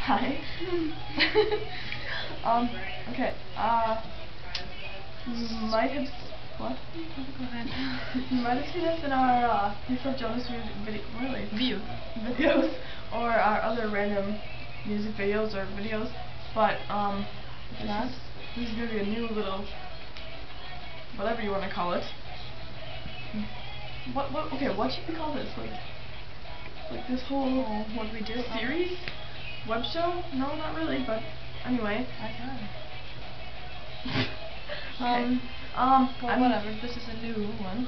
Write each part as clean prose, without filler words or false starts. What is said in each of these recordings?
Hi. Okay. You might have what? Go ahead. You might have seen us in our Peace of Jonas videos or our other random music videos or videos, but this is gonna be a new little whatever you want to call it. What should we call this? Like this whole what we do series? Web show? No, not really, but anyway. I can. Okay. Well, whatever. This is a new one.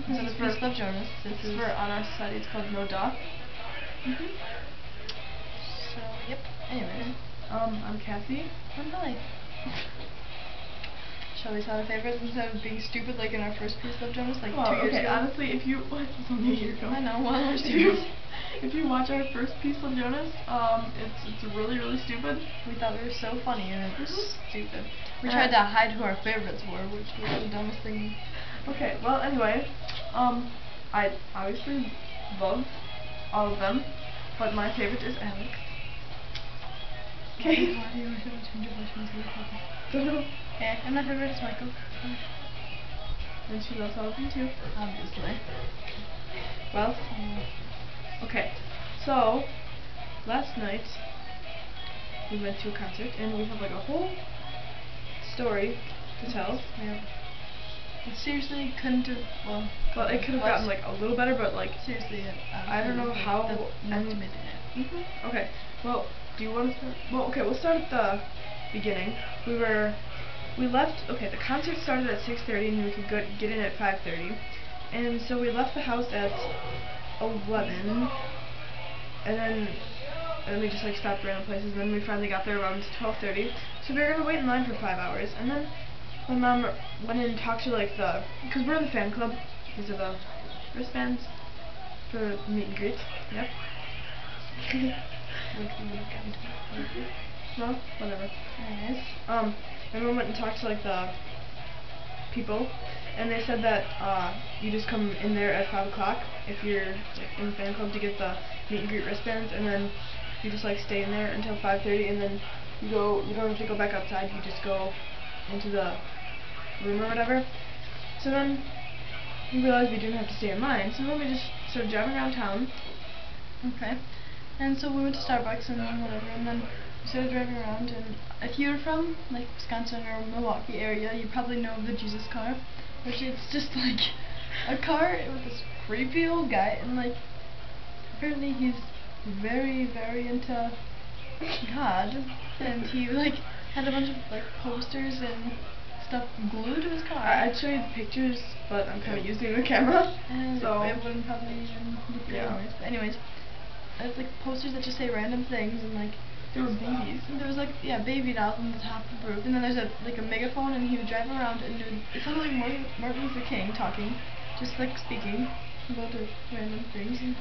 This is for Peace Love Jonas. This is for on our site. It's called No Doc. So yep. Anyway. I'm Kathy. I'm Billy. Shall we tell our favorites instead of being stupid like in our first Peace Love Jonas 2 years ago? Honestly, if you it's only a year ago. I know. Well, we're stupid. If you watch our first Peace Love Jonas, it's really stupid. We thought we were so funny and it was stupid. We tried to hide who our favorites were, which was the dumbest thing. Okay, well anyway, I obviously love all of them, but my favorite is Alex. Okay. Why do you always change your voice when you say Don't know. Yeah, and my favorite is Michael. And she loves all of them too. Obviously. Well, okay, so last night we went to a concert and we have like a whole story to tell. Yeah. It seriously couldn't have, well, it could have gotten like a little better, but like seriously, I don't know how. Okay, well, do you want to start? Well, okay, we'll start at the beginning. We left. Okay, the concert started at 6:30 and we could get in at 5:30, and so we left the house at 11, and then we just like stopped random places, and then we finally got there around 12:30. So we were gonna wait in line for 5 hours, and then my mom went in and talked to like because we're in the fan club. These are the wristbands for meet and greet. Yep. No, whatever. Anyways, my mom went and talked to like the people, and they said that you just come in there at 5 o'clock if you're like, in the fan club to get the meet and greet wristbands, and then you just like stay in there until 5:30, and then you don't have to go back outside. You just go into the room or whatever. So then we realized we didn't have to stay in line, so then we just started driving around town. Okay. And so we went to Starbucks and whatever, and then we started driving around, and if you're from like Wisconsin or Milwaukee area, you probably know of the Jesus car, which is just like a car with this creepy old guy, and like apparently he's very into God, and he like had a bunch of like posters and stuff glued to his car. I'd show you the pictures, but I'm kind of using the camera, and so it wouldn't probably even look good anyways. It's like posters that just say random things, and like there were babies. And there was like baby dolls on the top of the roof, and then there's a megaphone, and he would drive around and it sounded like Martin Luther King talking, just like speaking about the random things. And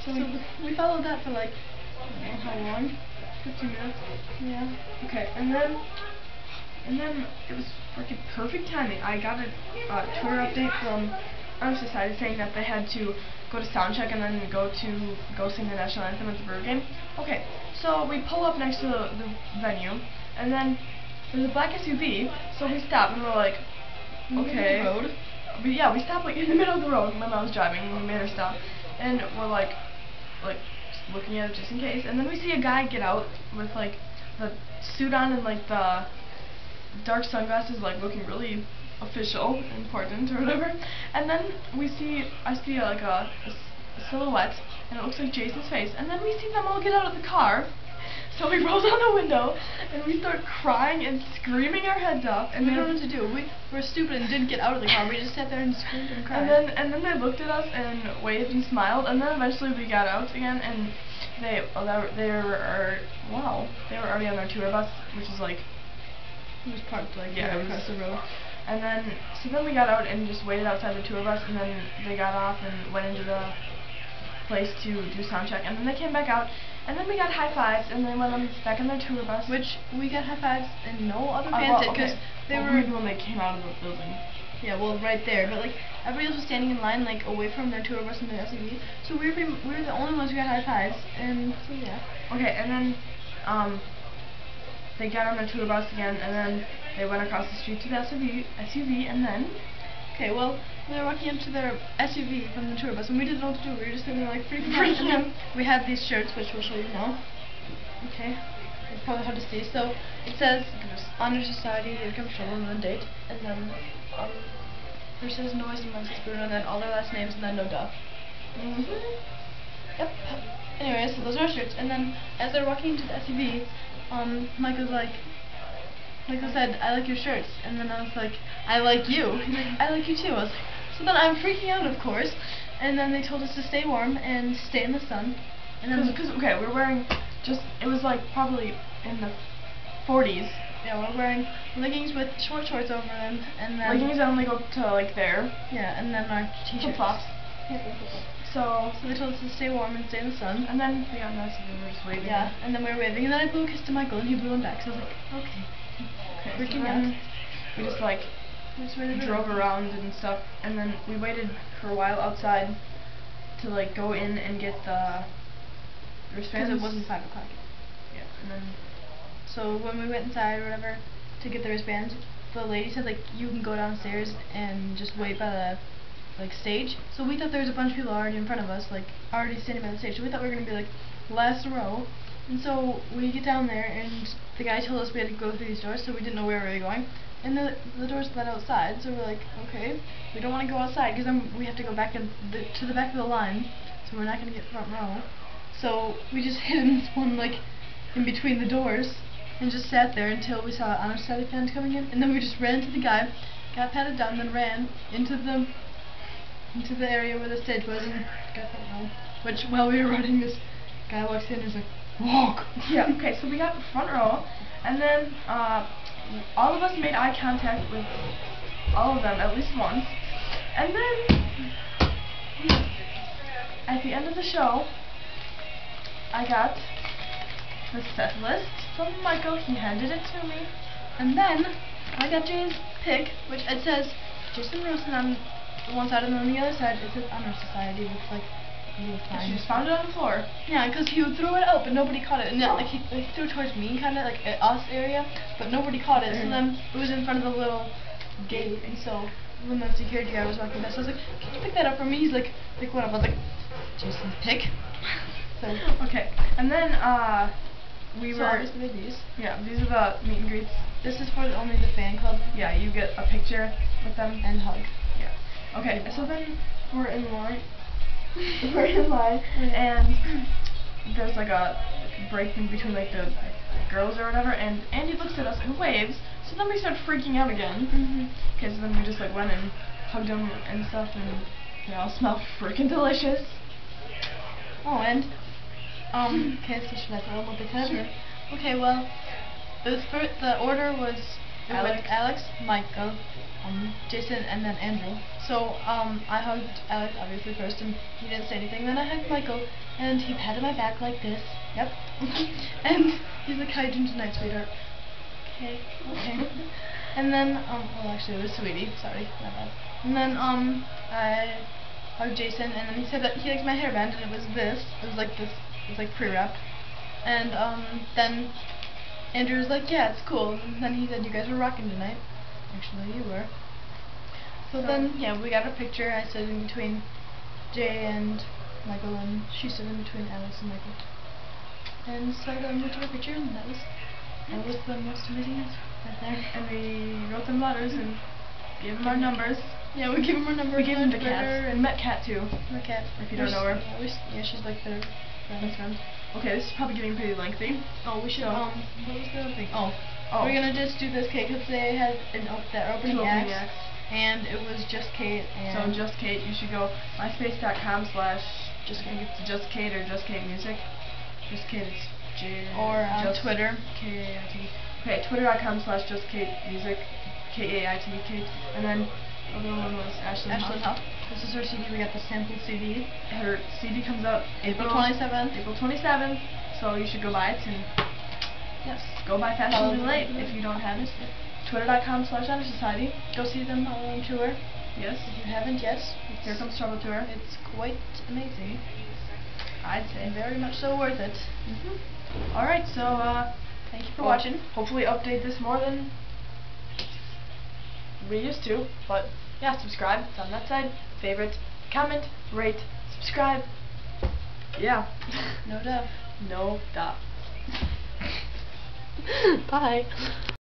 so we followed that for like I don't know how long, 15 minutes. Yeah. Okay, and then it was freaking perfect timing. I got a Twitter update from Honor Society saying that they had to go to soundcheck and then go sing the national anthem at the Brewer game. Okay, so we pull up next to the venue, and then there's a black SUV, so we stop and we're like, okay. Road? We stopped like in the middle of the road. My mom's driving, and we made her stop, and we're like just looking at it just in case, and then we see a guy get out with like the suit on and like the dark sunglasses, like looking really official, important or whatever, and then I see like a silhouette, and it looks like Jason's face, and then we see them all get out of the car, so we roll down the window, and we start crying and screaming our heads off, and we don't know what to do. We were stupid and didn't get out of the car, we just sat there and screamed and cried. And then they looked at us and waved and smiled, and then eventually we got out again, and they were already on their tour bus, which is like, it was parked like across the road. And then, so then we got out and just waited outside the tour bus, and then they got off and went into the place to do sound check, and then they came back out, and then we got high fives, and then went back on their tour bus. Which we got high fives and no other fans did, because they were when they came out of the building. Yeah, well, right there, but like everybody else was standing in line like away from their tour bus and their SUV, so we were the only ones who got high fives, and so yeah. Okay, and then they got on their tour bus again, and then they went across the street to the SUV, and then... Okay, well, we were walking up to their SUV from the tour bus, and we didn't know what to do. We were just sitting there like freaking out. And then we had these shirts, which we'll show you now. Okay, it's probably hard to see. So it says Honor Society, Here Comes Trouble, and then date, and then there says Noise and Moses Bruno, and then all their last names, and then no duh. Yep. Anyway, so those are our shirts, and then as they're walking into the SUV, Michael said, I like your shirts, and then I was like, I like you. He's like, I like you too. I was like, so then I'm freaking out, of course, and then they told us to stay warm and stay in the sun. And then Because, okay, we're wearing it was like probably in the 40s. Yeah, we're wearing leggings with short shorts over them, and then... Leggings that only go up to like there. Yeah, and then our t-shirts. Flip-flops. So they told us to stay warm and stay in the sun. And then we got nice and we were just waving. Yeah, and then we were waving, and then I blew a kiss to Michael, and he blew one back, so I was like, okay. Freaking out. We just like drove around and stuff, and then we waited for a while outside to like go in and get the wristbands. Because it wasn't 5 o'clock. Yeah, and then... So when we went inside or whatever to get the wristbands, the lady said like you can go downstairs and just wait by the like stage. So we thought there was a bunch of people already in front of us, like already standing by the stage. So we thought we were gonna be like last row. And so we get down there, and the guy told us we had to go through these doors, so we didn't know where we were going. And the doors led outside, so we're like, okay, we don't want to go outside because then we have to go back to the back of the line, so we're not gonna get front row. So we just hid in this one like in between the doors and just sat there until we saw Honor Society fans coming in, and then we just ran to the guy, got patted down, then ran into the area where the stage was and got front row. Which while we were running, this guy walks in and is like, walk! Yeah, okay, so we got the front row, and then all of us made eye contact with all of them at least once, and then at the end of the show, I got the set list from Michael. He handed it to me, and then I got Jay's pick, which it says Jason Rosen on one side, and then on the other side it says Honor Society with like she just found it on the floor. Yeah, because he would throw it out, but nobody caught it. And then, like he threw it towards me, kind of like at us area, but nobody caught it. So then it was in front of the little gate, and so when the security guy was walking past, I was like, "Can you pick that up for me?" He's like what? I was like, "Jason's pick." So okay, and then we so were. obviously these. Yeah, these are the meet and greets. This is for only the fan club. Yeah, you get a picture with them and hug. Yeah. Okay, so then we're in line. We're in line, and there's like a break in between like the girls or whatever, and Andy looks at us and waves, so then we start freaking out again. Okay, so then we just like went and hugged him and stuff, and they all smell freaking delicious. Oh, and okay, so should I tell them what they said? Sure. Okay, well, it was the order was Alex, Michael, Jason, and then Andrew. So I hugged Alex obviously first, and he didn't say anything. Then I hugged Michael, and he patted my back like this. Yep. And he's like, "How you doing tonight, sweetheart?" Okay. And then well, actually it was Sweetie. Sorry, my bad. And then I hugged Jason, and then he said that he liked my hairband, and it was this. It was like this. It was like pre-wrapped. And then Andrew was like, "Yeah, it's cool." And then he said, "You guys were rocking tonight." Actually, you were. So then, yeah, we got a picture. I stood in between Jay and Michael, and she stood in between Alex and Michael. And so then we took a picture, and that was the most amazing answer right there. And we wrote them letters and gave them our numbers. Yeah, we gave them our numbers. We gave them to Kat. And met Kat too. Met Kat. If you don't know her. Yeah, she's like their friend. Okay, this is probably getting pretty lengthy. Oh, we should. What was the other thing? Oh. Oh. We're gonna just do this Kate because they had their opening acts, and it was just Kate. And so Just Kate, you should go myspace.com/just Kate or Just Kate Music. Just Kate, it's J. Or on Twitter. K-A-I-T. Okay, twitter.com/Just Kate Music, K-A-I-T, Kate, and then the other one was Ashlyn Huff. This is her CD. We got the sample CD. Her CD comes out April 27th. April 27th. So you should go buy it and. Yes. Go buy Fashionably Late if you don't have it. Twitter.com/Honor Society. Go see them on tour. Yes. If you haven't yet. Here Comes Trouble tour. It's quite amazing. I'd say. Very much so worth it. Alright, so Thank you for watching. Hopefully update this more than we used to, but yeah, subscribe, it's on that side, favorite, comment, rate, subscribe. Yeah. No duh. No duh. Bye.